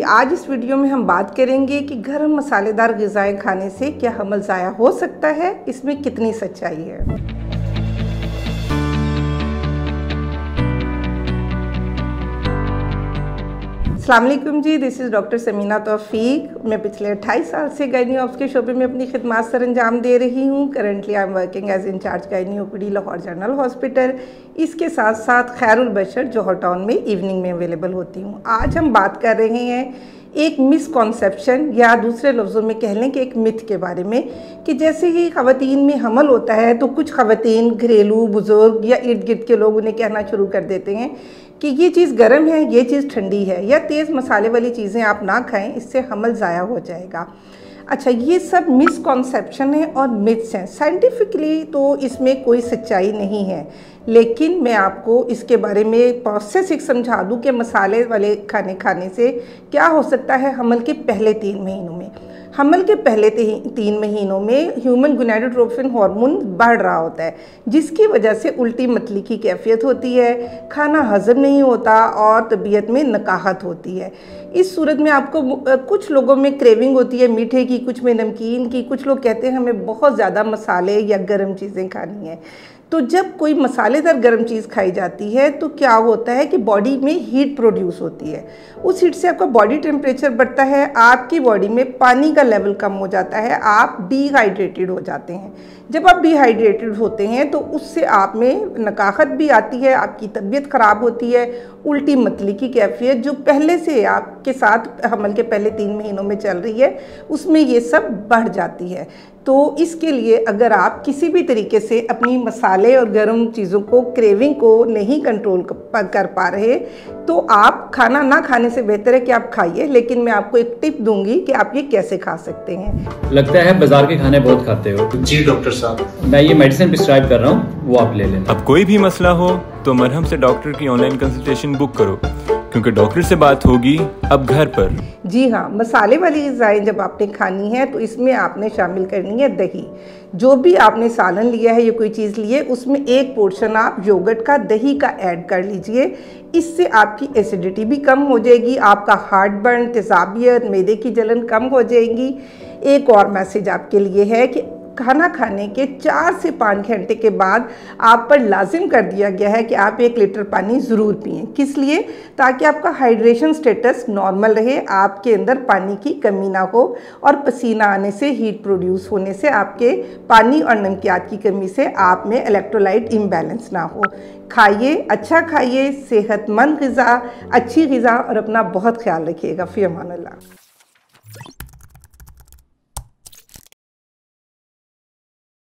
आज इस वीडियो में हम बात करेंगे कि गरम मसालेदार ग़िज़ाएं खाने से क्या हमल ज़ाया हो सकता है, इसमें कितनी सच्चाई है। अस्सलाम वालेकुम जी, दिस इज़ डॉक्टर समीना तौफीक। मैं पिछले 28 साल से गायनी ऑप्स के शोबे में अपनी खिदमत सर अंजाम दे रही हूँ। Currently I am working as incharge gynae OPD Lahore general hospital. इसके साथ साथ खैरुल बशर जौहर टाउन में इवनिंग में अवेलेबल होती हूँ। आज हम बात कर रहे हैं एक मिसकॉन्सेप्शन या दूसरे लफ्ज़ों में कह लें कि एक मिथ के बारे में कि जैसे ही ख़वातीन में हमल होता है तो कुछ ख़वातीन, घरेलू, बुज़ुर्ग या इर्द गिर्द के लोग उन्हें कहना शुरू कर देते हैं कि ये चीज़ गर्म है, ये चीज़ ठंडी है, या तेज़ मसाले वाली चीज़ें आप ना खाएं, इससे हमल ज़ाया हो जाएगा। अच्छा, ये सब मिसकॉन्सेप्शन है और मिथ्स हैं। साइंटिफिकली तो इसमें कोई सच्चाई नहीं है, लेकिन मैं आपको इसके बारे में प्रोसेस एक समझा दूँ कि मसाले वाले खाने से क्या हो सकता है। हमल के पहले 3 महीनों में के पहले 3 महीनों में ह्यूमन गोनाडोट्रोपिन हार्मोन बढ़ रहा होता है, जिसकी वजह से उल्टी मतली की कैफियत होती है, खाना हजम नहीं होता और तबीयत में नकाहत होती है। इस सूरत में आपको कुछ लोगों में क्रेविंग होती है मीठे की, कुछ में नमकीन की, कुछ लोग कहते हैं हमें बहुत ज़्यादा मसाले या गर्म चीज़ें खानी है। तो जब कोई मसालेदार गर्म चीज़ खाई जाती है तो क्या होता है कि बॉडी में हीट प्रोड्यूस होती है। उस हीट से आपका बॉडी टेम्परेचर बढ़ता है, आपकी बॉडी में पानी का लेवल कम हो जाता है, आप डिहाइड्रेटेड हो जाते हैं। जब आप डिहाइड्रेटेड होते हैं तो उससे आप में नकाहत भी आती है, आपकी तबीयत ख़राब होती है, उल्टी मतली की कैफियत जो पहले से आपके साथ हमल के पहले 3 महीनों में चल रही है उसमें ये सब बढ़ जाती है। तो इसके लिए अगर आप किसी भी तरीके से अपनी मसाले और गर्म चीज़ों को, क्रेविंग को नहीं कंट्रोल कर पा रहे तो आप खाना ना खाने से बेहतर है कि आप खाइए। लेकिन मैं आपको एक टिप दूंगी कि आप ये कैसे खा सकते हैं। लगता है बाजार के खाने बहुत खाते हो। जी डॉक्टर साहब, मैं ये मेडिसिन प्रिस्क्राइब कर रहा हूँ, वो आप ले लेना। अब कोई भी मसला हो तो मरहम से डॉक्टर की ऑनलाइन कंसल्टेशन बुक करो, क्योंकि डॉक्टर से बात होगी अब घर पर। जी हाँ, मसाले वाली ग़िज़ाएं जब आपने खानी है तो इसमें आपने शामिल करनी है दही। जो भी आपने सालन लिया है या कोई चीज़ ली है उसमें एक पोर्शन आप योगर्ट का, दही का ऐड कर लीजिए। इससे आपकी एसिडिटी भी कम हो जाएगी, आपका हार्ट बर्न, तेज़ाबियत, मैदे की जलन कम हो जाएगी। एक और मैसेज आपके लिए है कि खाना खाने के 4 से 5 घंटे के बाद आप पर लाजिम कर दिया गया है कि आप 1 लीटर पानी ज़रूर पिएं। किस लिए? ताकि आपका हाइड्रेशन स्टेटस नॉर्मल रहे, आपके अंदर पानी की कमी ना हो और पसीना आने से, हीट प्रोड्यूस होने से, आपके पानी और नमकियात की कमी से आप में इलेक्ट्रोलाइट इम्बैलेंस ना हो। खाइए, अच्छा खाइए, सेहतमंद ग़िज़ा, अच्छी ग़िज़ा और अपना बहुत ख्याल रखिएगा। फ़ी अमान अल्लाह।